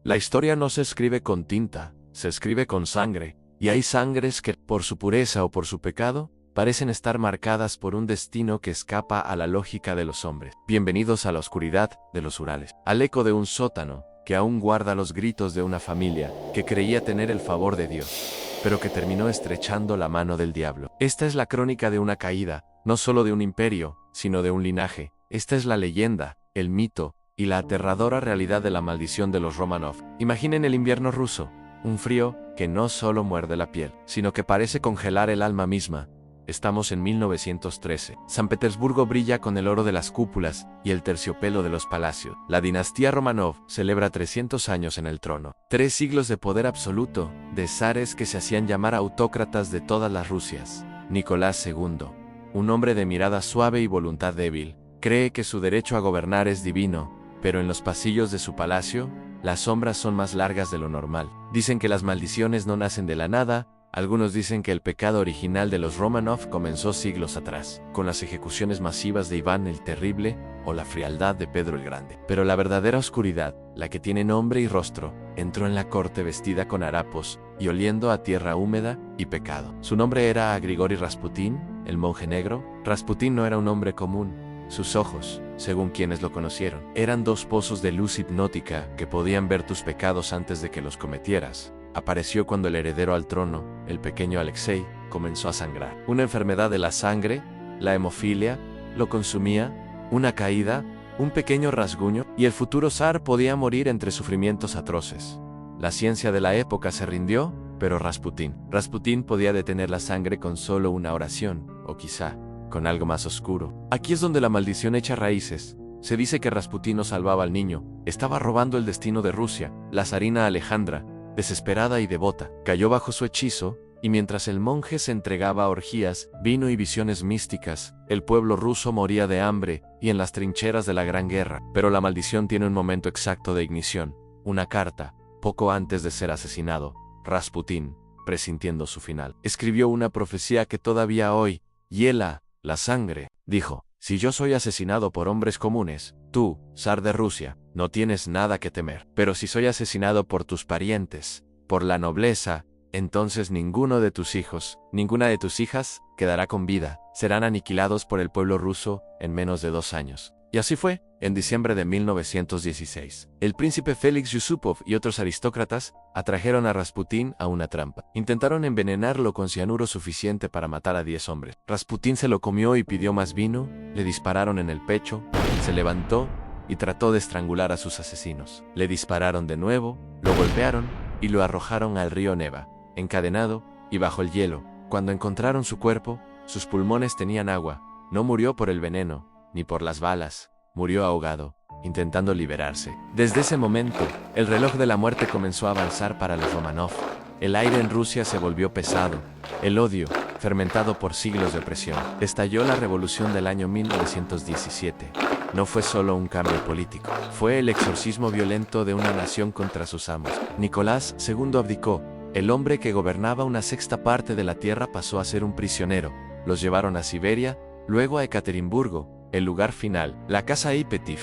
La historia no se escribe con tinta, se escribe con sangre, y hay sangres que, por su pureza o por su pecado, parecen estar marcadas por un destino que escapa a la lógica de los hombres. Bienvenidos a la oscuridad de los Urales, al eco de un sótano que aún guarda los gritos de una familia que creía tener el favor de Dios, pero que terminó estrechando la mano del diablo. Esta es la crónica de una caída, no solo de un imperio, sino de un linaje. Esta es la leyenda, el mito y la aterradora realidad de la maldición de los Romanov. Imaginen el invierno ruso, un frío que no solo muerde la piel, sino que parece congelar el alma misma. Estamos en 1913. San Petersburgo brilla con el oro de las cúpulas y el terciopelo de los palacios. La dinastía Romanov celebra 300 años en el trono. 3 siglos de poder absoluto, de zares que se hacían llamar autócratas de todas las Rusias. Nicolás II, un hombre de mirada suave y voluntad débil, cree que su derecho a gobernar es divino, pero en los pasillos de su palacio, las sombras son más largas de lo normal. Dicen que las maldiciones no nacen de la nada. Algunos dicen que el pecado original de los Romanov comenzó siglos atrás, con las ejecuciones masivas de Iván el Terrible o la frialdad de Pedro el Grande. Pero la verdadera oscuridad, la que tiene nombre y rostro, entró en la corte vestida con harapos y oliendo a tierra húmeda y pecado. Su nombre era Grigori Rasputín, el monje negro. Rasputín no era un hombre común. Sus ojos, según quienes lo conocieron, eran 2 pozos de luz hipnótica que podían ver tus pecados antes de que los cometieras. Apareció cuando el heredero al trono, el pequeño Alexei, comenzó a sangrar. Una enfermedad de la sangre, la hemofilia, lo consumía, una caída, un pequeño rasguño, y el futuro zar podía morir entre sufrimientos atroces. La ciencia de la época se rindió, pero Rasputín podía detener la sangre con solo una oración, o quizá con algo más oscuro. Aquí es donde la maldición echa raíces. Se dice que Rasputín no salvaba al niño, estaba robando el destino de Rusia. La zarina Alejandra, desesperada y devota, cayó bajo su hechizo, y mientras el monje se entregaba a orgías, vino y visiones místicas, el pueblo ruso moría de hambre y en las trincheras de la Gran Guerra. Pero la maldición tiene un momento exacto de ignición, una carta, poco antes de ser asesinado. Rasputín, presintiendo su final, escribió una profecía que todavía hoy hiela la sangre. Dijo: si yo soy asesinado por hombres comunes, tú, zar de Rusia, no tienes nada que temer. Pero si soy asesinado por tus parientes, por la nobleza, entonces ninguno de tus hijos, ninguna de tus hijas, quedará con vida. Serán aniquilados por el pueblo ruso en menos de 2 años. Y así fue. En diciembre de 1916, el príncipe Félix Yusupov y otros aristócratas atrajeron a Rasputín a una trampa. Intentaron envenenarlo con cianuro suficiente para matar a 10 hombres. Rasputín se lo comió y pidió más vino, le dispararon en el pecho, se levantó y trató de estrangular a sus asesinos. Le dispararon de nuevo, lo golpearon y lo arrojaron al río Neva, encadenado y bajo el hielo. Cuando encontraron su cuerpo, sus pulmones tenían agua. No murió por el veneno, ni por las balas. Murió ahogado, intentando liberarse. Desde ese momento, el reloj de la muerte comenzó a avanzar para los Romanov. El aire en Rusia se volvió pesado. El odio, fermentado por siglos de opresión. Estalló la revolución del año 1917. No fue solo un cambio político, fue el exorcismo violento de una nación contra sus amos. Nicolás II abdicó. El hombre que gobernaba una 1/6 parte de la tierra pasó a ser un prisionero. Los llevaron a Siberia, luego a Ekaterimburgo, el lugar final, la casa Ipetiv.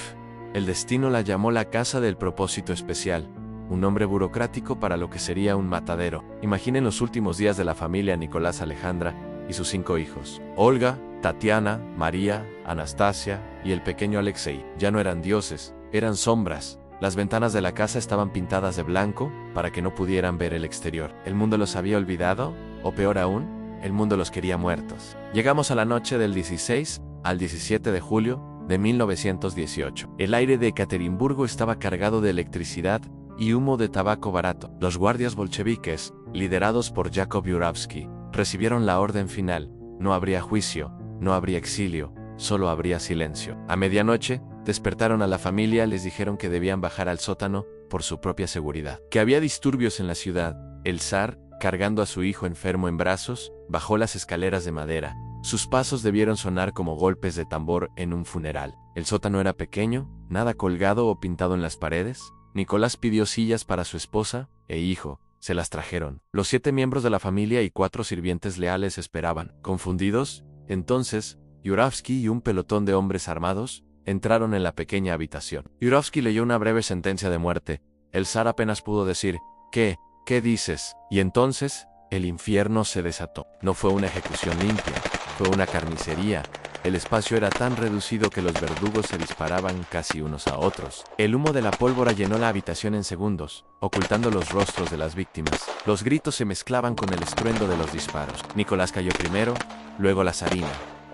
El destino la llamó la casa del propósito especial, un nombre burocrático para lo que sería un matadero. Imaginen los últimos días de la familia Nicolás Alejandra y sus 5 hijos. Olga, Tatiana, María, Anastasia y el pequeño Alexei. Ya no eran dioses, eran sombras. Las ventanas de la casa estaban pintadas de blanco para que no pudieran ver el exterior. ¿El mundo los había olvidado? O peor aún, el mundo los quería muertos. Llegamos a la noche del 16 al 17 de julio de 1918. El aire de Ekaterimburgo estaba cargado de electricidad y humo de tabaco barato. Los guardias bolcheviques, liderados por Yakov Yuravsky, recibieron la orden final. No habría juicio, no habría exilio, solo habría silencio. A medianoche, despertaron a la familia, les dijeron que debían bajar al sótano por su propia seguridad. Que había disturbios en la ciudad. El zar, cargando a su hijo enfermo en brazos, bajó las escaleras de madera. Sus pasos debieron sonar como golpes de tambor en un funeral. El sótano era pequeño, nada colgado o pintado en las paredes. Nicolás pidió sillas para su esposa e hijo, Se las trajeron. Los 7 miembros de la familia y 4 sirvientes leales esperaban. Confundidos, entonces, Yuravsky y un pelotón de hombres armados entraron en la pequeña habitación. Yuravsky leyó una breve sentencia de muerte. El zar apenas pudo decir, ¿qué dices? Y entonces, el infierno se desató. No fue una ejecución limpia, fue una carnicería. El espacio era tan reducido que los verdugos se disparaban casi unos a otros. El humo de la pólvora llenó la habitación en segundos, ocultando los rostros de las víctimas. Los gritos se mezclaban con el estruendo de los disparos. Nicolás cayó primero, luego la zarina.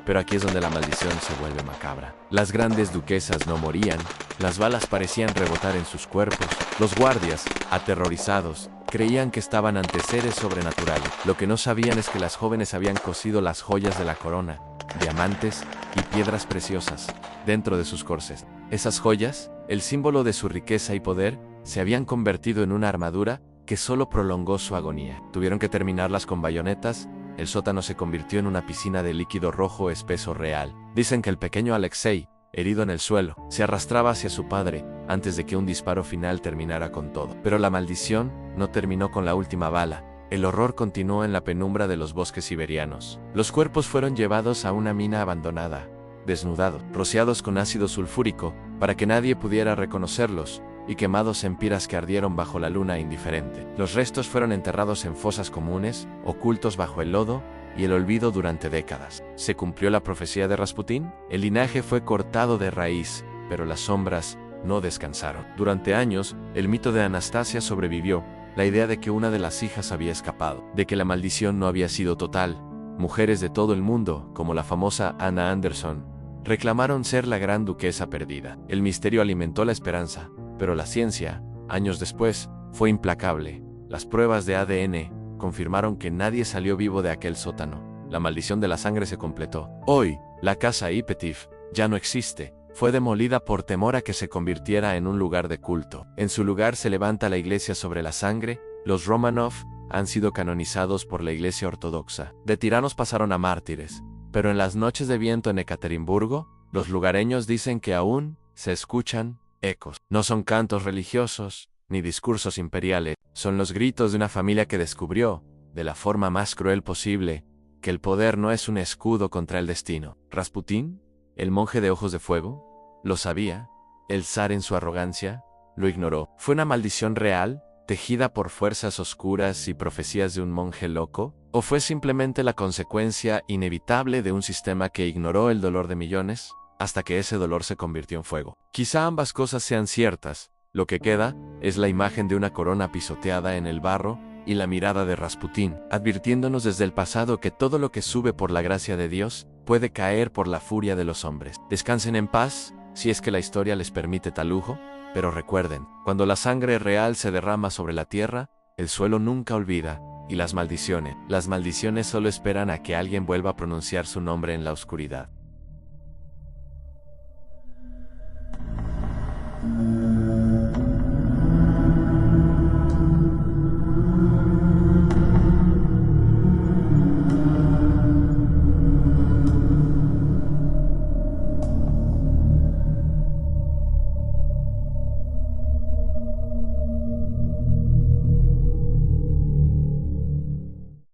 Pero aquí es donde la maldición se vuelve macabra. Las grandes duquesas no morían, las balas parecían rebotar en sus cuerpos. Los guardias, aterrorizados, creían que estaban ante seres sobrenaturales. Lo que no sabían es que las jóvenes habían cosido las joyas de la corona, diamantes y piedras preciosas, dentro de sus corsés. Esas joyas, el símbolo de su riqueza y poder, se habían convertido en una armadura que solo prolongó su agonía. Tuvieron que terminarlas con bayonetas. El sótano se convirtió en una piscina de líquido rojo espeso real. Dicen que el pequeño Alexei, herido en el suelo, se arrastraba hacia su padre antes de que un disparo final terminara con todo. Pero la maldición no terminó con la última bala. El horror continuó en la penumbra de los bosques siberianos. Los cuerpos fueron llevados a una mina abandonada, desnudados, rociados con ácido sulfúrico para que nadie pudiera reconocerlos, y quemados en piras que ardieron bajo la luna indiferente. Los restos fueron enterrados en fosas comunes, ocultos bajo el lodo y el olvido durante décadas. ¿Se cumplió la profecía de Rasputín? El linaje fue cortado de raíz, pero las sombras no descansaron. Durante años, el mito de Anastasia sobrevivió, la idea de que una de las hijas había escapado, de que la maldición no había sido total. Mujeres de todo el mundo, como la famosa Anna Anderson, reclamaron ser la gran duquesa perdida. El misterio alimentó la esperanza, pero la ciencia, años después, fue implacable. Las pruebas de ADN confirmaron que nadie salió vivo de aquel sótano. La maldición de la sangre se completó. Hoy, la casa Ipetiv ya no existe. Fue demolida por temor a que se convirtiera en un lugar de culto. En su lugar se levanta la iglesia sobre la sangre. Los Romanov han sido canonizados por la iglesia ortodoxa. De tiranos pasaron a mártires. Pero en las noches de viento en Ekaterimburgo, los lugareños dicen que aún se escuchan ecos. No son cantos religiosos, ni discursos imperiales. Son los gritos de una familia que descubrió, de la forma más cruel posible, que el poder no es un escudo contra el destino. Rasputín, el monje de ojos de fuego, lo sabía. El zar en su arrogancia lo ignoró. ¿Fue una maldición real, tejida por fuerzas oscuras y profecías de un monje loco? ¿O fue simplemente la consecuencia inevitable de un sistema que ignoró el dolor de millones, hasta que ese dolor se convirtió en fuego? Quizá ambas cosas sean ciertas. Lo que queda es la imagen de una corona pisoteada en el barro y la mirada de Rasputín, advirtiéndonos desde el pasado que todo lo que sube por la gracia de Dios puede caer por la furia de los hombres. Descansen en paz, si es que la historia les permite tal lujo, pero recuerden, cuando la sangre real se derrama sobre la tierra, el suelo nunca olvida, y las maldiciones solo esperan a que alguien vuelva a pronunciar su nombre en la oscuridad.